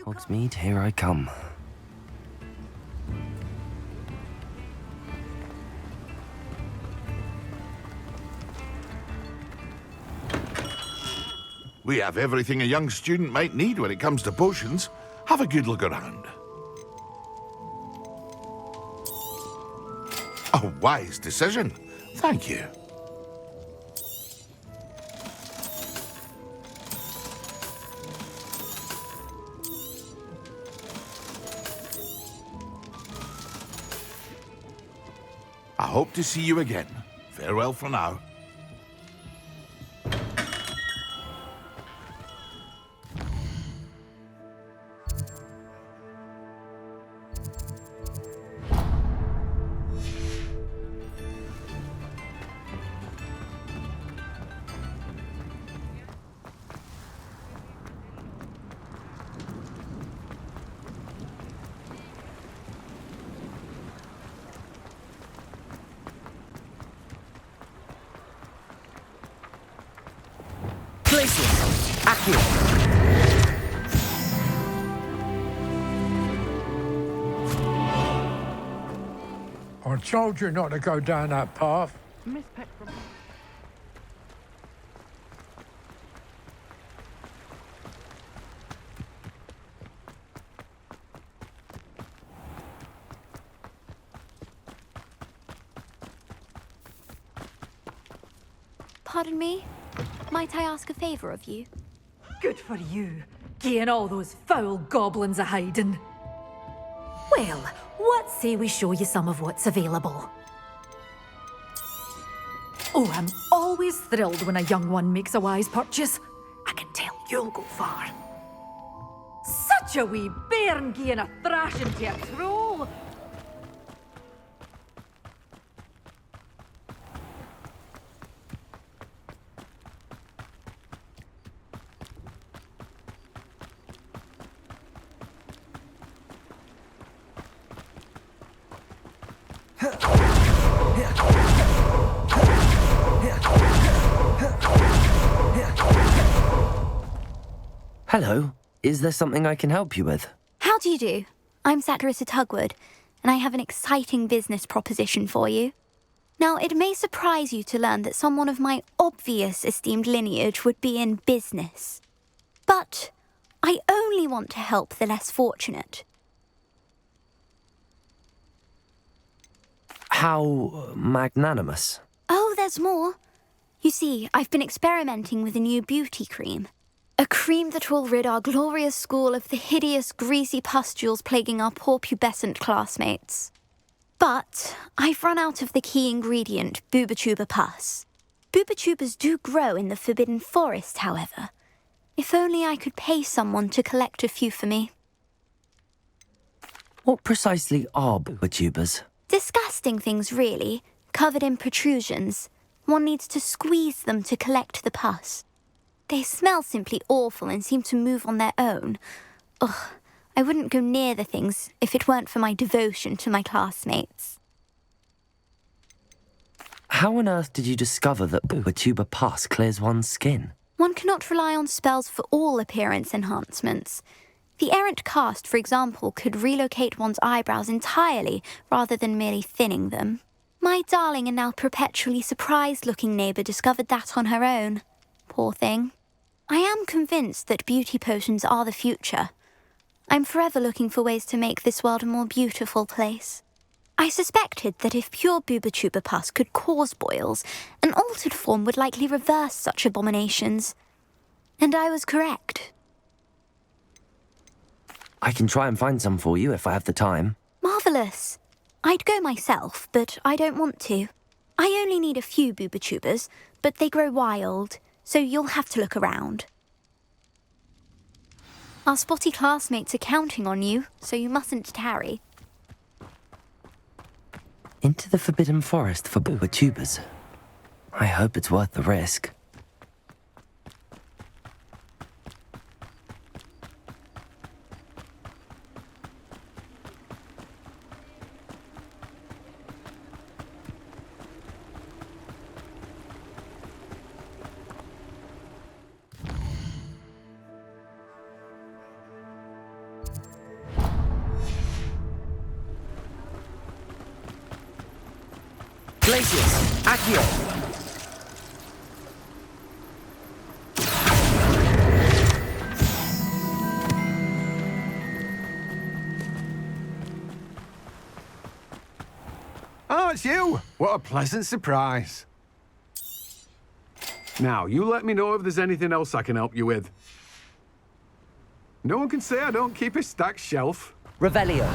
Hogsmeade, here I come. We have everything a young student might need when it comes to potions. Have a good look around. A wise decision. Thank you. I hope to see you again. Farewell for now. I told you not to go down that path. Pardon me? Might I ask a favour of you? Good for you, getting all those foul goblins a hiding. Well, what say we show you some of what's available? Oh, I'm always thrilled when a young one makes a wise purchase. I can tell you'll go far. Such a wee bairn gieing a thrashing to a troll. Hello. Is there something I can help you with? How do you do? I'm Satirissa Tugwood, and I have an exciting business proposition for you. Now, it may surprise you to learn that someone of my obvious esteemed lineage would be in business. But I only want to help the less fortunate. How magnanimous. Oh, there's more. You see, I've been experimenting with a new beauty cream. A cream that will rid our glorious school of the hideous, greasy pustules plaguing our poor pubescent classmates. But I've run out of the key ingredient, Booba-Tuba pus. Booba-Tubas do grow in the Forbidden Forest, however. If only I could pay someone to collect a few for me. What precisely are Booba-Tubas? Disgusting things, really, covered in protrusions. One needs to squeeze them to collect the pus. They smell simply awful and seem to move on their own. Ugh, I wouldn't go near the things if it weren't for my devotion to my classmates. How on earth did you discover that Booba-Tuba pus clears one's skin? One cannot rely on spells for all appearance enhancements. The errant cast, for example, could relocate one's eyebrows entirely rather than merely thinning them. My darling and now perpetually surprised-looking neighbour discovered that on her own. Poor thing. I am convinced that beauty potions are the future. I'm forever looking for ways to make this world a more beautiful place. I suspected that if pure Booba-Tuba pus could cause boils, an altered form would likely reverse such abominations. And I was correct. I can try and find some for you if I have the time. Marvellous. I'd go myself, but I don't want to. I only need a few Booba-Tubas, but they grow wild, so you'll have to look around. Our spotty classmates are counting on you, so you mustn't tarry. Into the Forbidden Forest for tubers. I hope it's worth the risk. Glacius, Accio! Oh, it's you! What a pleasant surprise. Now, you let me know if there's anything else I can help you with. No one can say I don't keep a stacked shelf. Revelio.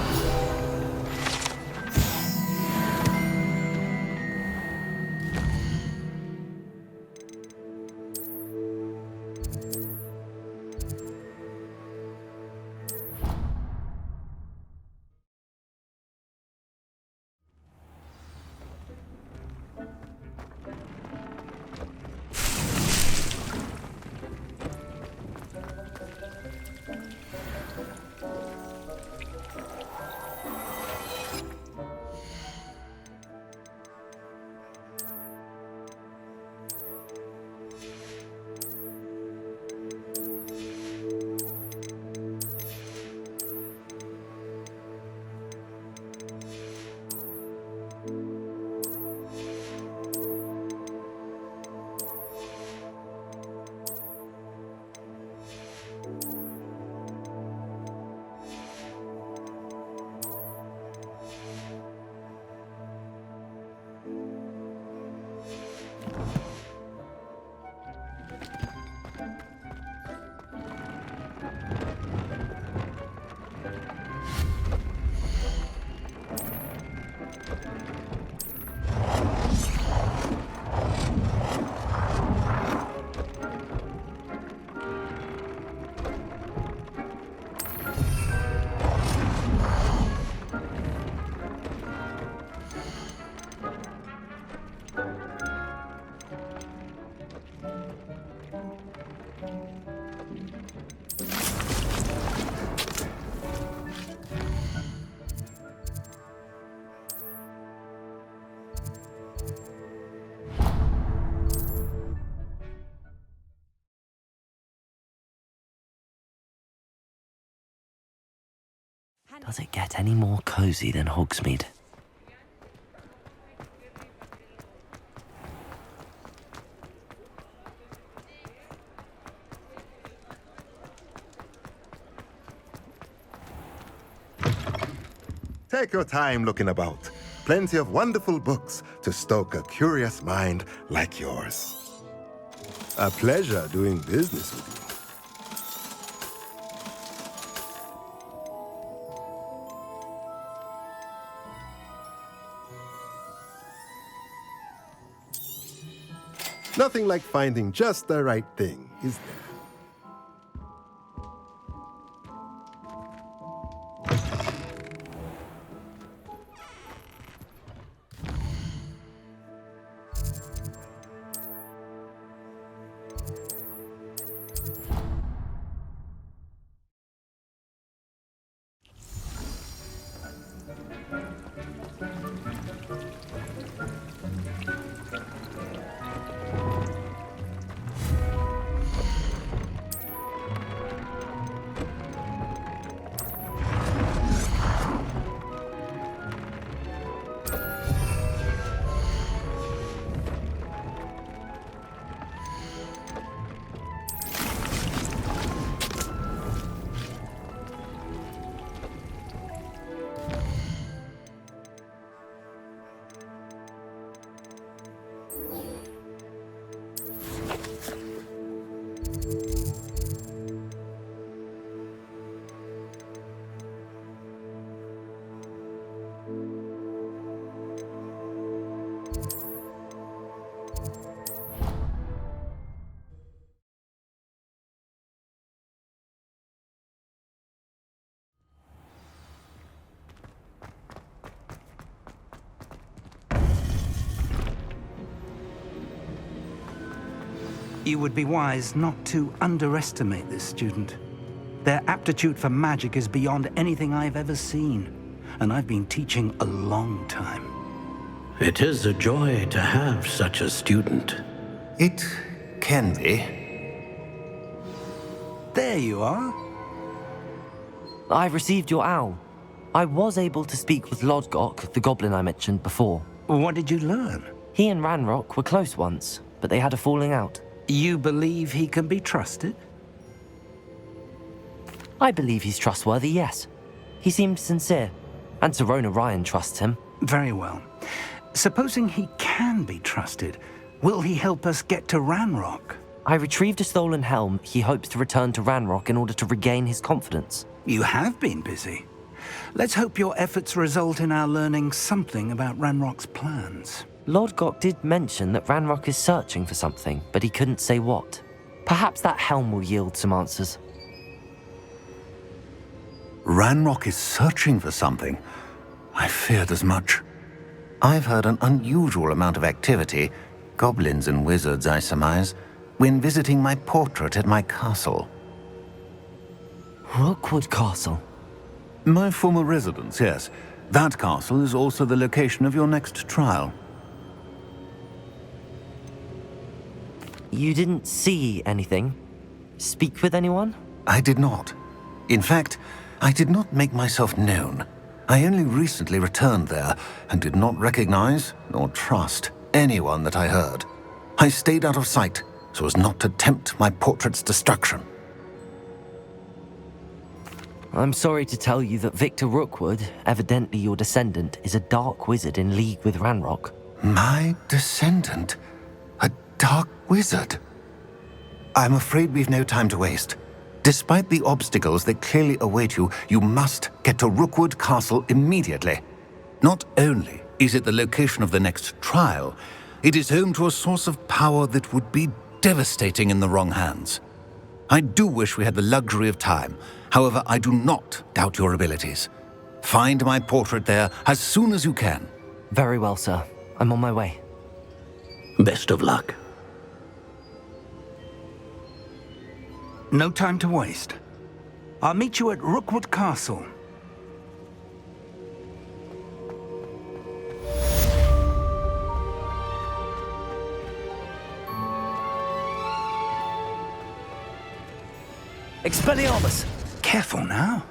Does it get any more cozy than Hogsmeade? Take your time looking about. Plenty of wonderful books to stoke a curious mind like yours. A pleasure doing business with you. Nothing like finding just the right thing, is there? You would be wise not to underestimate this student. Their aptitude for magic is beyond anything I've ever seen, and I've been teaching a long time. It is a joy to have such a student. It can be. There you are. I've received your owl. I was able to speak with Lodgok, the goblin I mentioned before. What did you learn? He and Ranrock were close once, but they had a falling out. You believe he can be trusted? I believe he's trustworthy, yes. He seemed sincere, and Serona Ryan trusts him. Very well. Supposing he can be trusted, will he help us get to Ranrock? I retrieved a stolen helm he hopes to return to Ranrock in order to regain his confidence. You have been busy. Let's hope your efforts result in our learning something about Ranrock's plans. Lodgok did mention that Ranrock is searching for something, but he couldn't say what. Perhaps that helm will yield some answers. Ranrock is searching for something. I feared as much. I've heard an unusual amount of activity, goblins and wizards, I surmise, when visiting my portrait at my castle. Rookwood Castle? My former residence, yes. That castle is also the location of your next trial. You didn't see anything? Speak with anyone? I did not. In fact, I did not make myself known. I only recently returned there and did not recognize nor trust anyone that I heard. I stayed out of sight so as not to tempt my portrait's destruction. I'm sorry to tell you that Victor Rookwood, evidently your descendant, is a dark wizard in league with Ranrock. My descendant? A dark wizard? I'm afraid we've no time to waste. Despite the obstacles that clearly await you, you must get to Rookwood Castle immediately. Not only is it the location of the next trial, it is home to a source of power that would be devastating in the wrong hands. I do wish we had the luxury of time. However, I do not doubt your abilities. Find my portrait there as soon as you can. Very well, sir. I'm on my way. Best of luck. No time to waste. I'll meet you at Rookwood Castle. Expelliarmus! Careful now.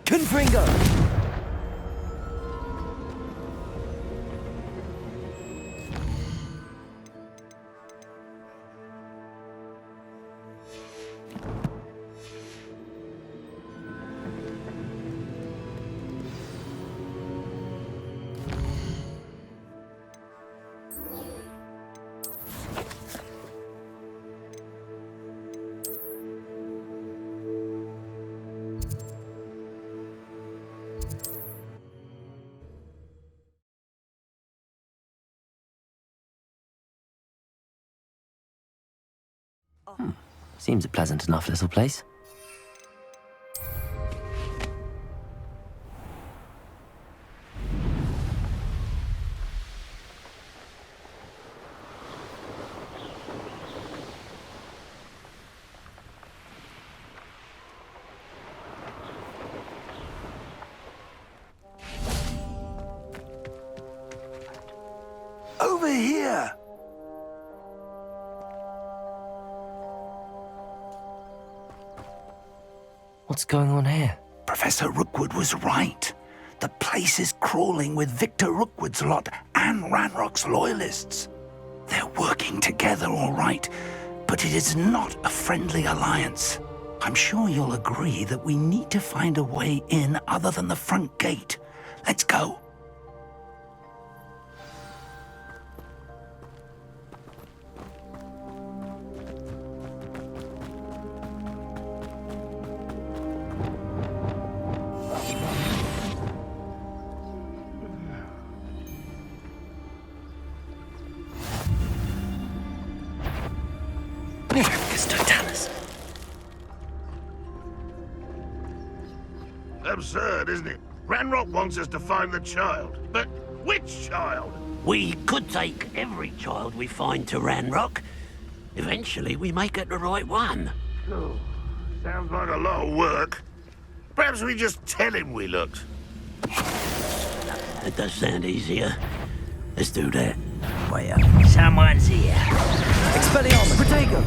Confringo! Seems a pleasant enough little place. Over here! What's going on here? Professor Rookwood was right. The place is crawling with Victor Rookwood's lot and Ranrock's loyalists. They're working together, all right, but it is not a friendly alliance. I'm sure you'll agree that we need to find a way in other than the front gate. Let's go. Absurd, isn't it? Ranrock wants us to find the child. But which child? We could take every child we find to Ranrock. Eventually, we may get the right one. Oh, sounds like a lot of work. Perhaps we just tell him we looked. That does sound easier. Let's do that. Wait up. Someone's here. Expelliarmus! Protego!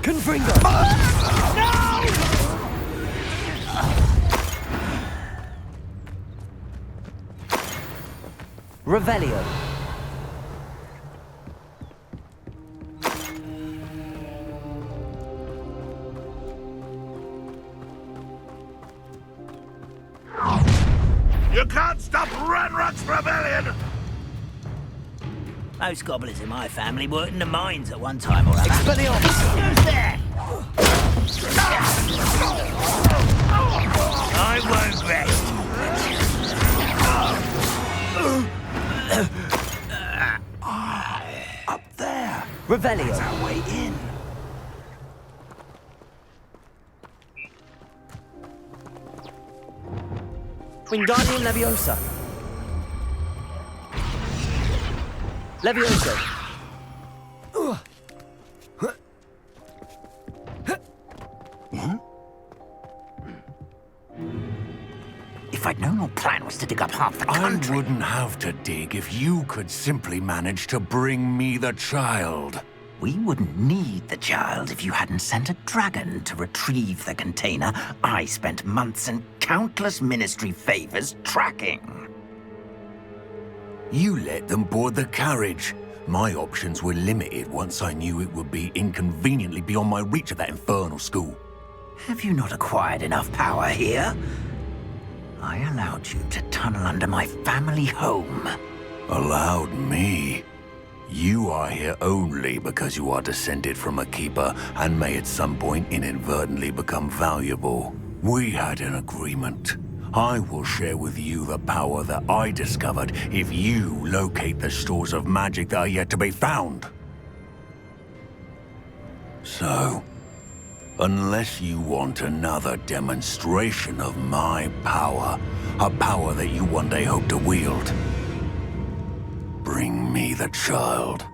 Confringo! Revelio. You can't stop Ranrock's rebellion! Most goblins in my family worked in the mines at one time or other. Expelliarmus! Who's there? I won't rest. Up there. Revelio. That's our way in. Wingardium Leviosa. Levioso. If I'd known your plan was to dig up half the I country... wouldn't have to dig if you could simply manage to bring me the child. We wouldn't need the child if you hadn't sent a dragon to retrieve the container I spent months and countless ministry favors tracking. You let them board the carriage. My options were limited once I knew it would be inconveniently beyond my reach at that infernal school. Have you not acquired enough power here? I allowed you to tunnel under my family home. Allowed me? You are here only because you are descended from a keeper and may at some point inadvertently become valuable. We had an agreement. I will share with you the power that I discovered if you locate the stores of magic that are yet to be found. So, unless you want another demonstration of my power, a power that you one day hope to wield, bring me the child.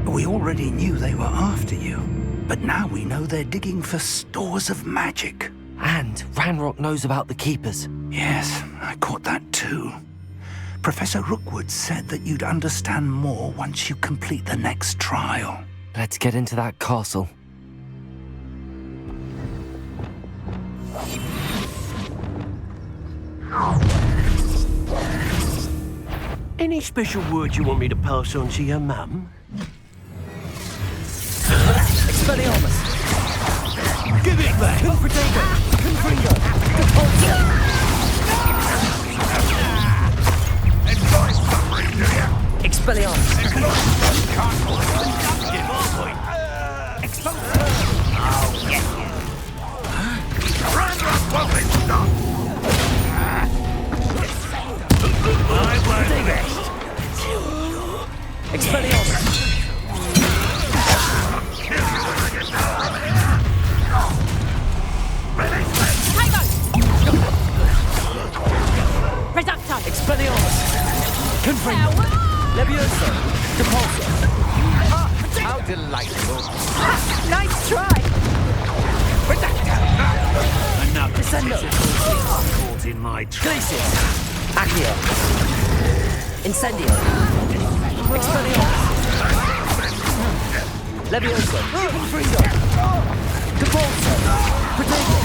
We already knew they were after you, but now we know they're digging for stores of magic. And Ranrock knows about the Keepers. Yes, I caught that too. Professor Rookwood said that you'd understand more once you complete the next trial. Let's get into that castle. Any special words you want me to pass on to your mum? Expelliarmus! Give it back! Confringo! Confringo! Repulsor! Enjoy suffering, do you? Expelliarmus! I'll get you. Ranrock won't be stopped! I won't rest. Expelliarmus! Reducto! Expelliarmus! Confringo! Levioso! Repulsor! How delightful! Nice try! Another Descendo! caught in my trap. Glacius! Accio! Incendio! Expelliarmus! Levioso! Confringo! Repulsor! Protego!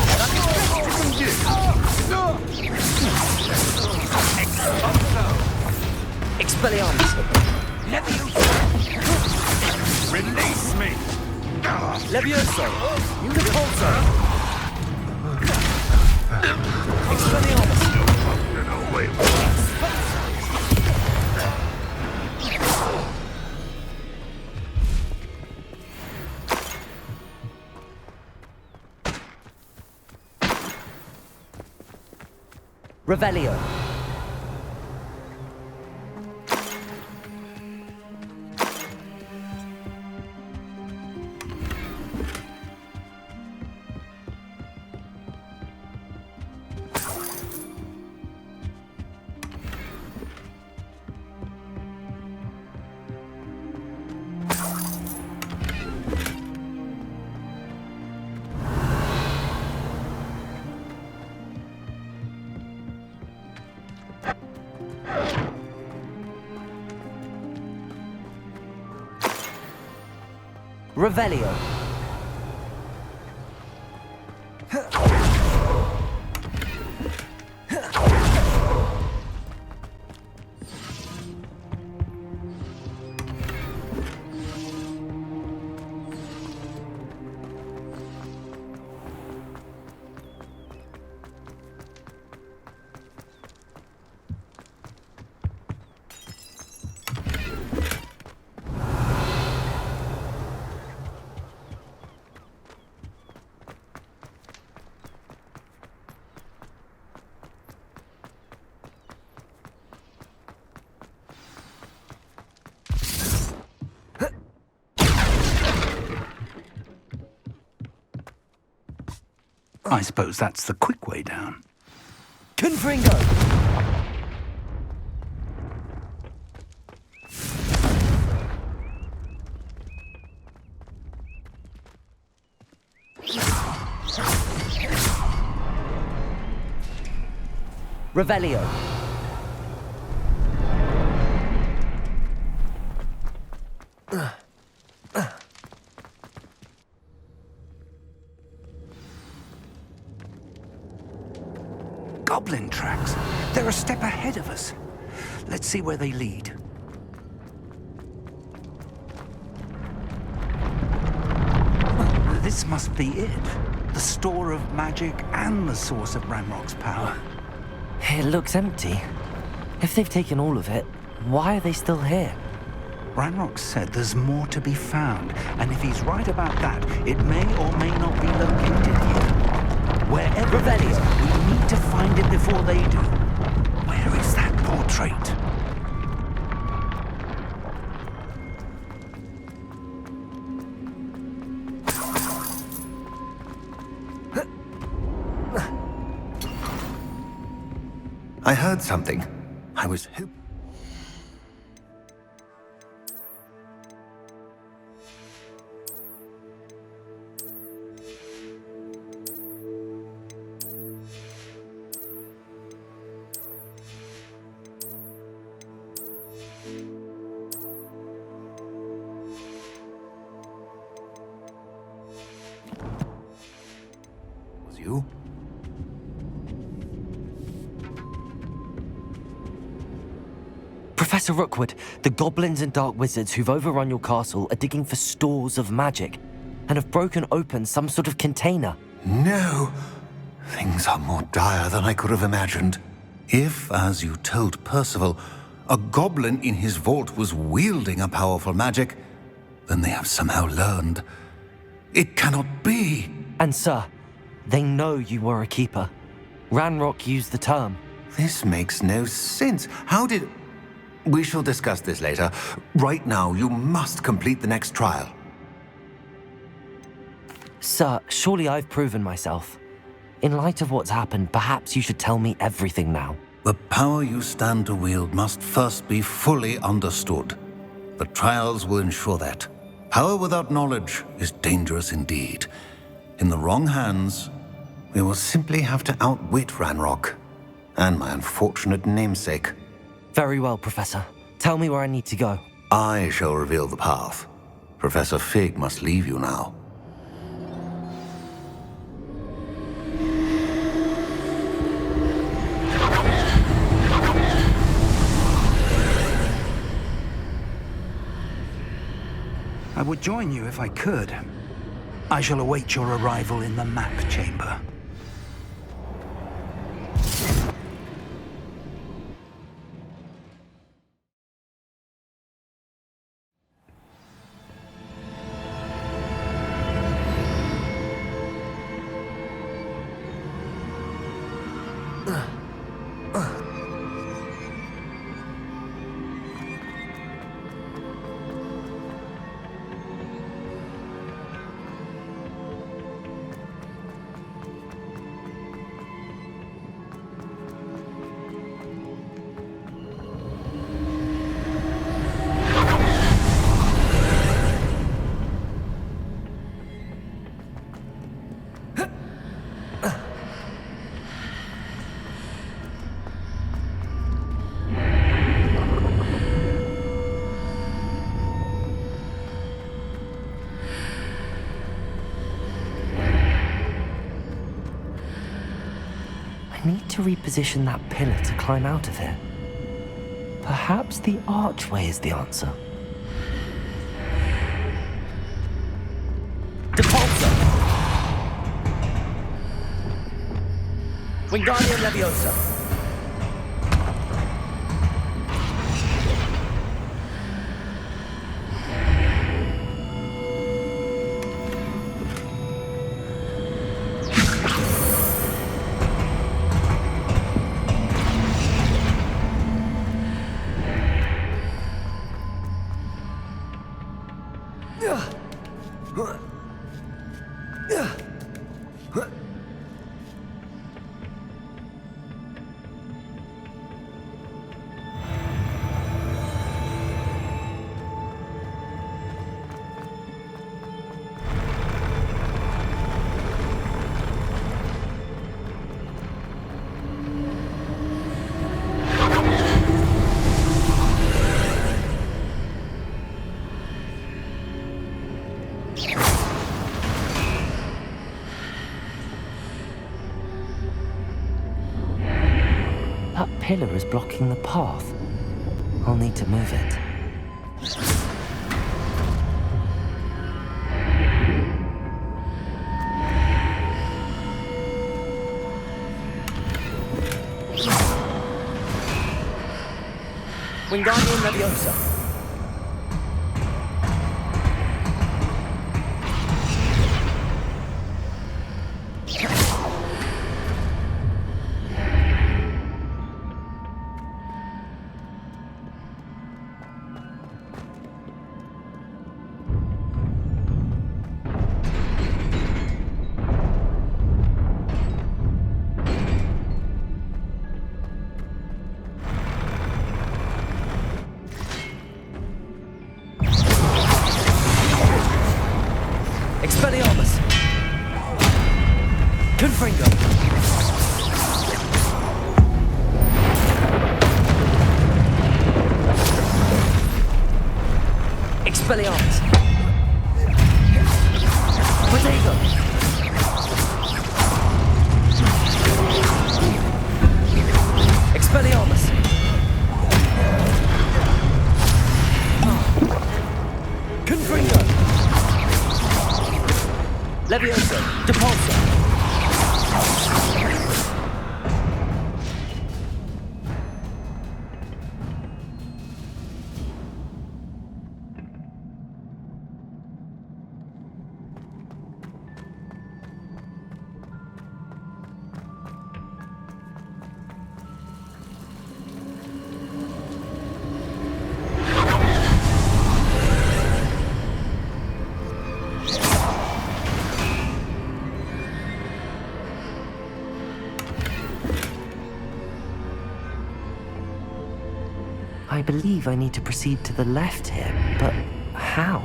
Expelliarmus! Release me! Levioso! Repulsor! Expelliarmus! Revelio. Revelio. I suppose that's the quick way down. Confringo! Revelio. Goblin tracks. They're a step ahead of us. Let's see where they lead. This must be it. The store of magic and the source of Ranrock's power. It looks empty. If they've taken all of it, why are they still here? Ranrock said there's more to be found, and if he's right about that, it may or may not be located here. Wherever it is, we need to find it before they do. Where is that portrait? I heard something. I was hoping. Was you? Professor Rookwood, the goblins and dark wizards who've overrun your castle are digging for stores of magic and have broken open some sort of container. No. Things are more dire than I could have imagined. If, as you told Percival, a goblin in his vault was wielding a powerful magic, then they have somehow learned. It cannot be. And sir, they know you were a keeper. Ranrock used the term. This makes no sense. How did... We shall discuss this later. Right now, you must complete the next trial. Sir, surely I've proven myself. In light of what's happened, perhaps you should tell me everything now. The power you stand to wield must first be fully understood. The trials will ensure that. Power without knowledge is dangerous indeed. In the wrong hands, we will simply have to outwit Ranrock and my unfortunate namesake. Very well, Professor. Tell me where I need to go. I shall reveal the path. Professor Fig must leave you now. I would join you if I could. I shall await your arrival in the map chamber. need to reposition that pillar to climb out of here. Perhaps the archway is the answer. Depulso! Wingardium Leviosa! That pillar is blocking the path. I'll need to move it. Wingardium Leviosa. Expelliarmus! Confringo! Expelliarmus! Potato! Expelliarmus! Confringo! Leviosa, Depulso. I believe I need to proceed to the left here, but how?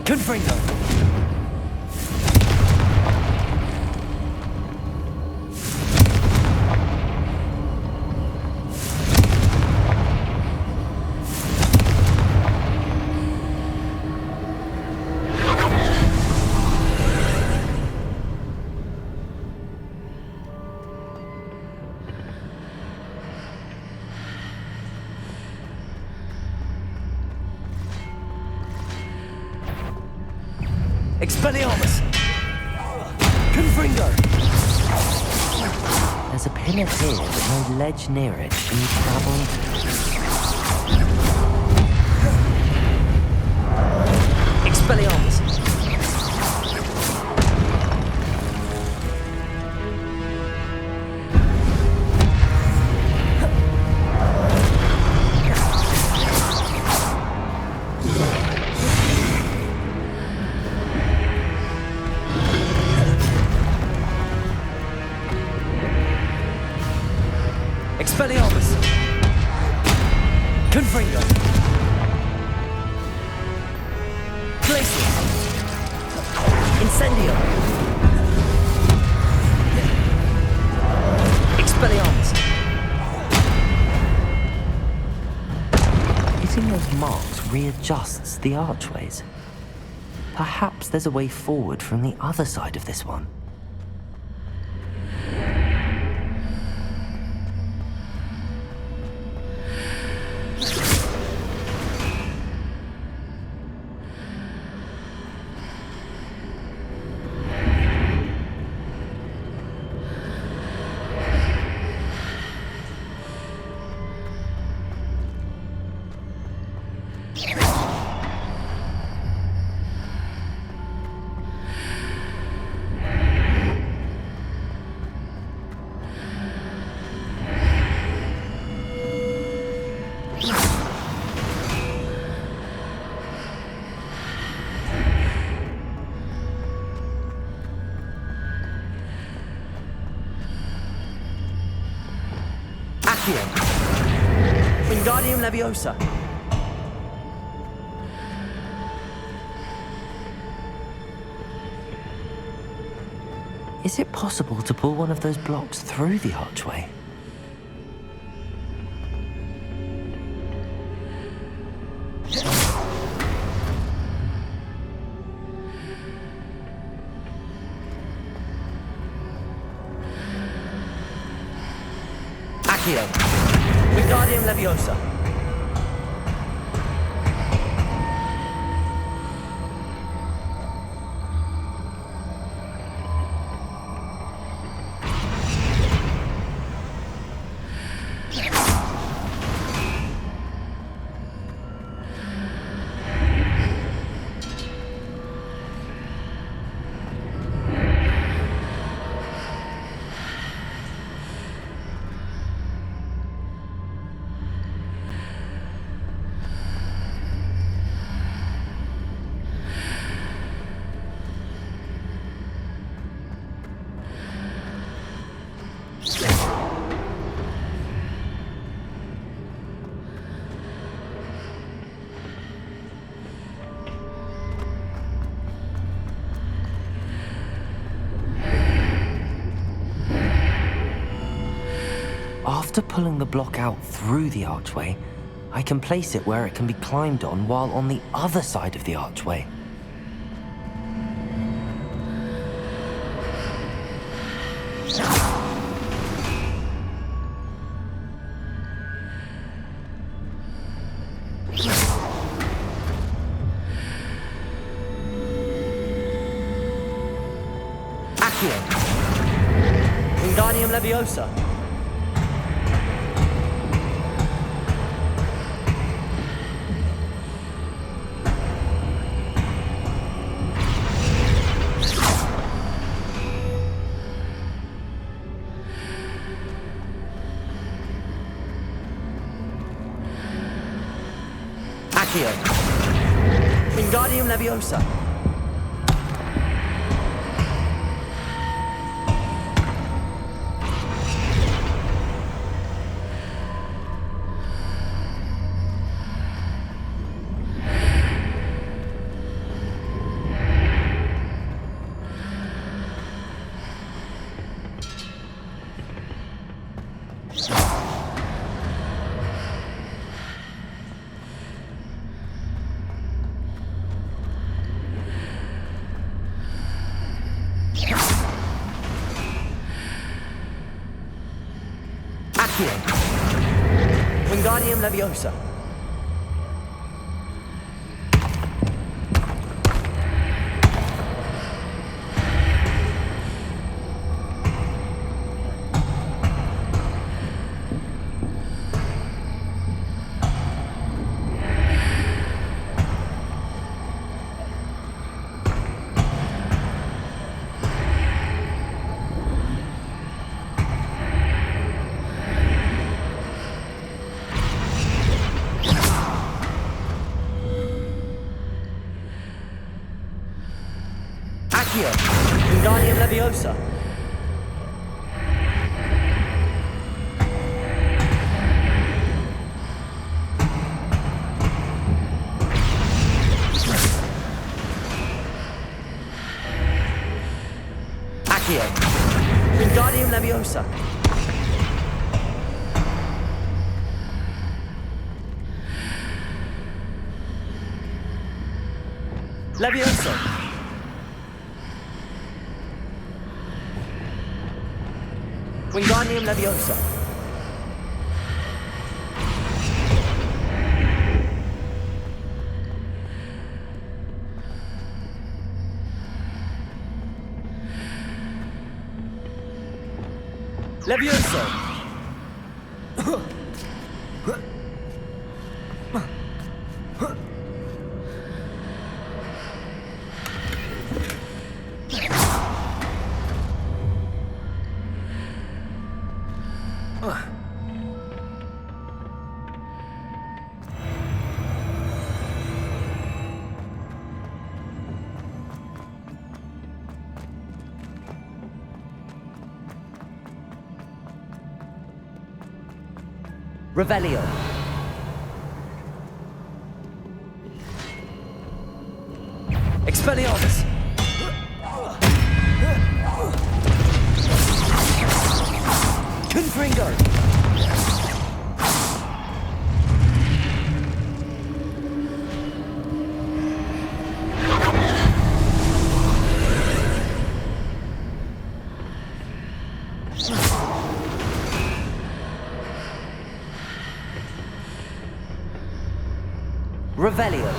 Confringo! Expelliarmus! Confringo! There's a pillar here, but no ledge near it. Can you travel? Expelliarmus! Confringo. Glacius. Incendio. Expelliarmus. Hitting those marks readjusts the archways. Perhaps there's a way forward from the other side of this one. Accio. Wingardium Leviosa. Is it possible to pull one of those blocks through the archway? Accio. Wingardium Leviosa. After pulling the block out through the archway, I can place it where it can be climbed on while on the other side of the archway. Accio. Wingardium Leviosa. Accio. Wingardium Leviosa. Accio. Wingardium Leviosa. Accio. Wingardium Leviosa. Leviosa! Leviosa! Wingardium Leviosa! Leviosa! Revelio. Expelliarmus. Confringo. Revelio.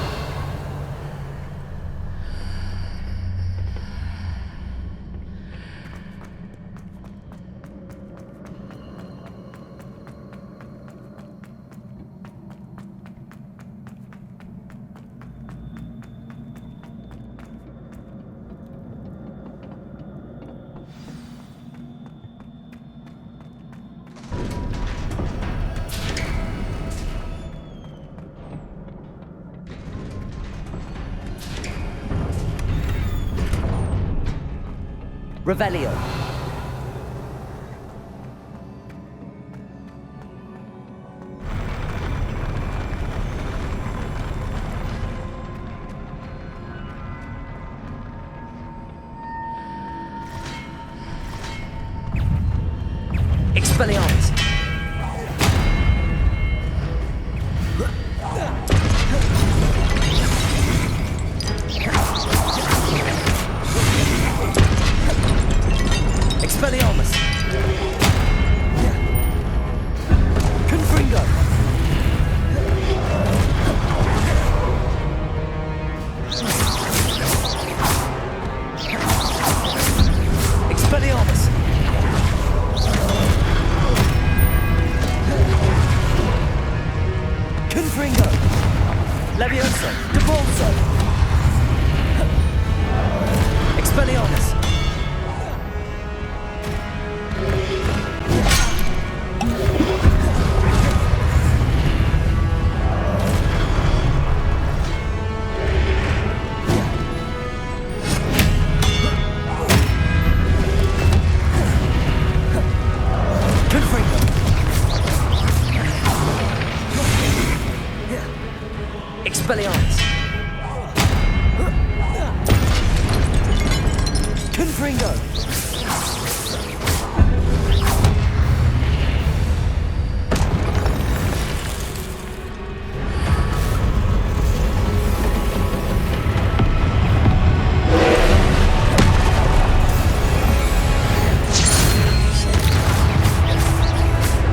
Revelio. Expelliarmus. Expelliarmus. Confringo. Expelliarmus. Confringo. Leviosa. Devolso. Expelliarmus. Expelliarmus. Confringo.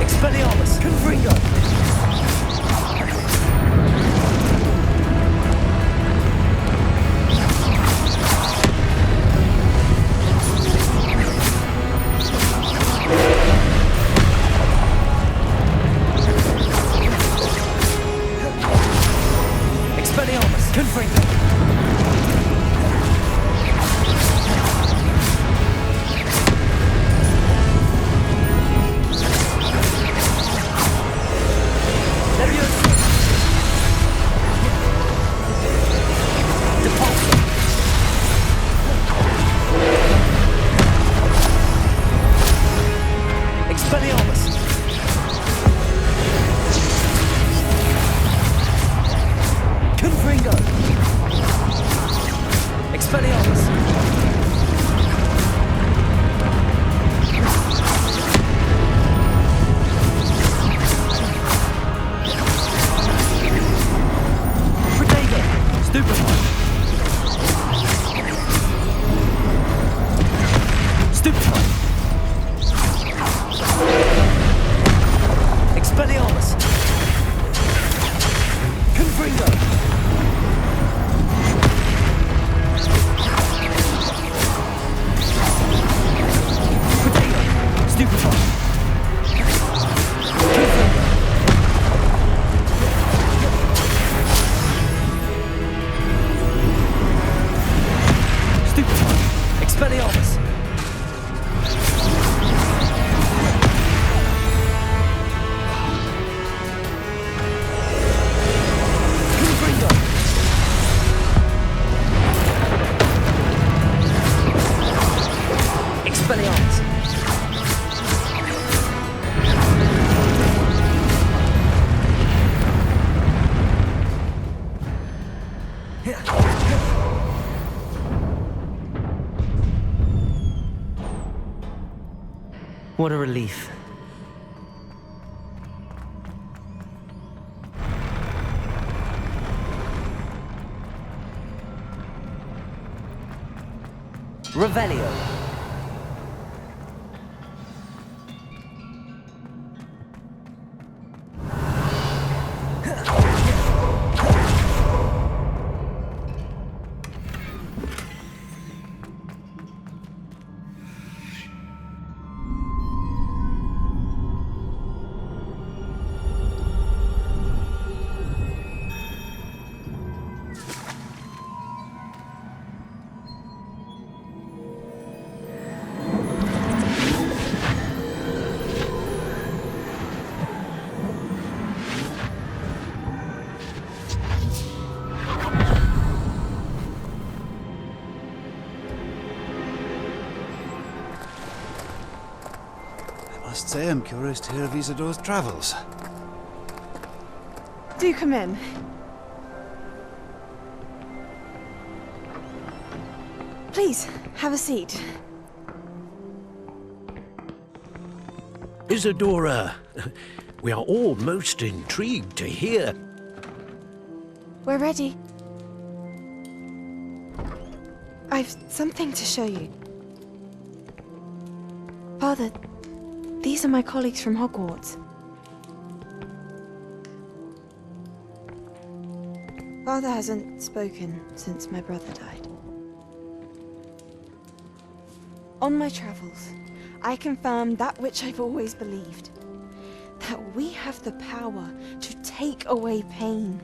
Expelliarmus. Confringo. Expelliarmus. Confringo. Leviosa. Depulso. Expelliarmus. Confringo. Expelliarmus! Expelliarmus! What a relief. Revelio. I must say I'm curious to hear of Isadore's travels. Do come in. Please, have a seat. Isadora, we are all most intrigued to hear. We're ready. I've something to show you. Father, these are my colleagues from Hogwarts. Father hasn't spoken since my brother died. On my travels, I confirmed that which I've always believed. That we have the power to take away pain.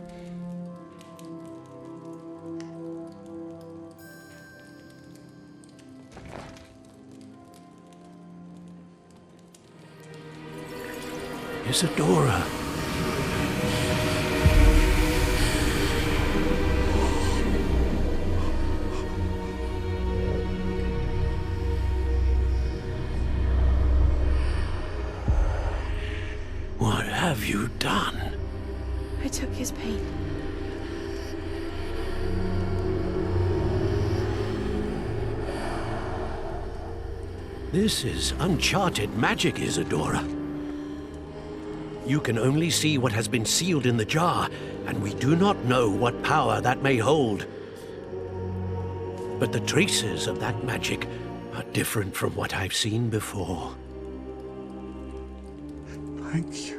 Isadora. What have you done? I took his pain. This is uncharted magic, Isadora. You can only see what has been sealed in the jar, and we do not know what power that may hold. But the traces of that magic are different from what I've seen before. Thank you.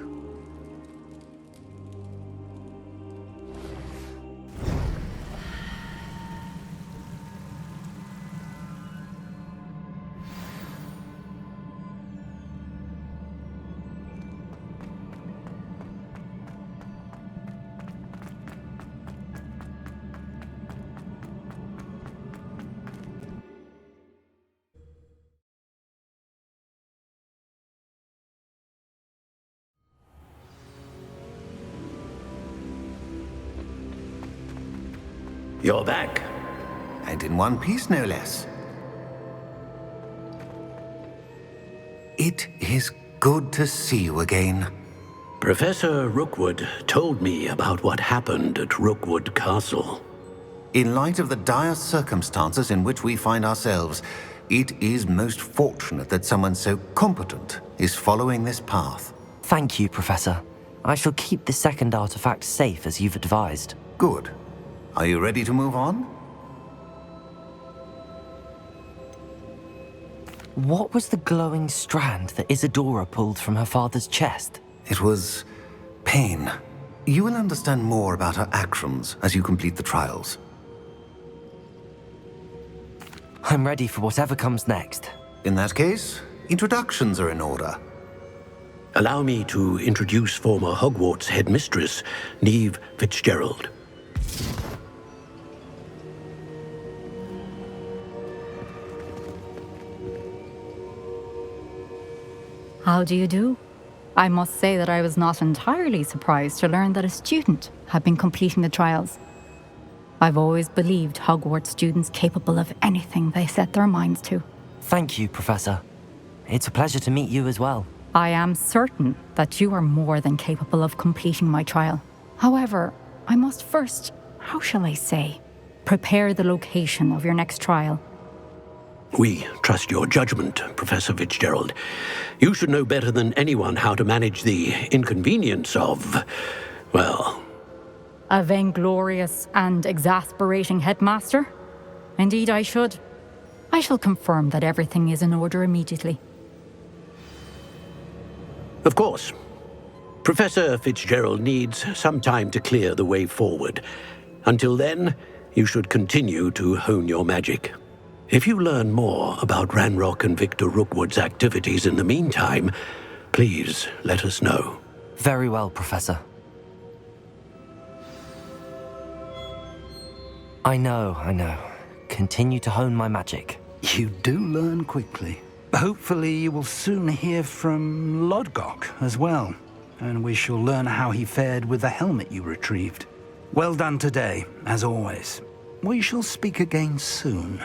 You're back. And in one piece, no less. It is good to see you again. Professor Rookwood told me about what happened at Rookwood Castle. In light of the dire circumstances in which we find ourselves, it is most fortunate that someone so competent is following this path. Thank you, Professor. I shall keep the second artifact safe as you've advised. Good. Are you ready to move on? What was the glowing strand that Isadora pulled from her father's chest? It was pain. You will understand more about her actions as you complete the trials. I'm ready for whatever comes next. In that case, introductions are in order. Allow me to introduce former Hogwarts headmistress, Neve Fitzgerald. How do you do? I must say that I was not entirely surprised to learn that a student had been completing the trials. I've always believed Hogwarts students capable of anything they set their minds to. Thank you, Professor. It's a pleasure to meet you as well. I am certain that you are more than capable of completing my trial. However, I must first, how shall I say, prepare the location of your next trial. We trust your judgment, Professor Fitzgerald. You should know better than anyone how to manage the inconvenience of, well... A vainglorious and exasperating headmaster? Indeed I should. I shall confirm that everything is in order immediately. Of course. Professor Fitzgerald needs some time to clear the way forward. Until then, you should continue to hone your magic. If you learn more about Ranrock and Victor Rookwood's activities in the meantime, please let us know. Very well, Professor. I know. Continue to hone my magic. You do learn quickly. Hopefully you will soon hear from Lodgok as well, and we shall learn how he fared with the helmet you retrieved. Well done today, as always. We shall speak again soon.